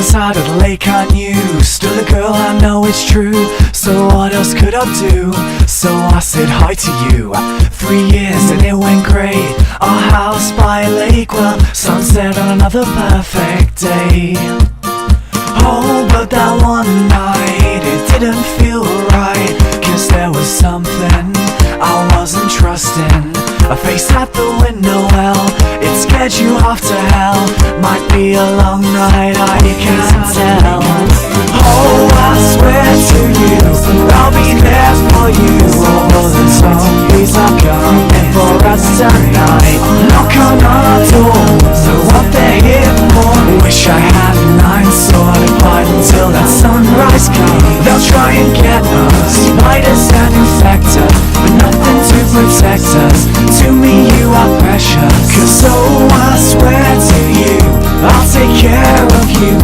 side of the lake I knew stood a girl, I know it's true. So what else could I do? So I said hi to you. 3 years and it went great. Our house by a lake, well, sunset on another perfect day. Oh, but that one night it didn't feel right, 'cause there was something I wasn't trusting. A face at the window, well, it scared you off to hell. Might be a long night, I can't tell. Oh, I swear to you, I'll be there for you. All the zombies are coming for us tonight. Knock on our door, so what they're here for. Wish I had a 9-sword and fight until that sunrise comes. They'll try and get us, spiders and infect us, but nothing to protect us. To me you are precious, 'cause oh, I swear to you, I'll take care of you.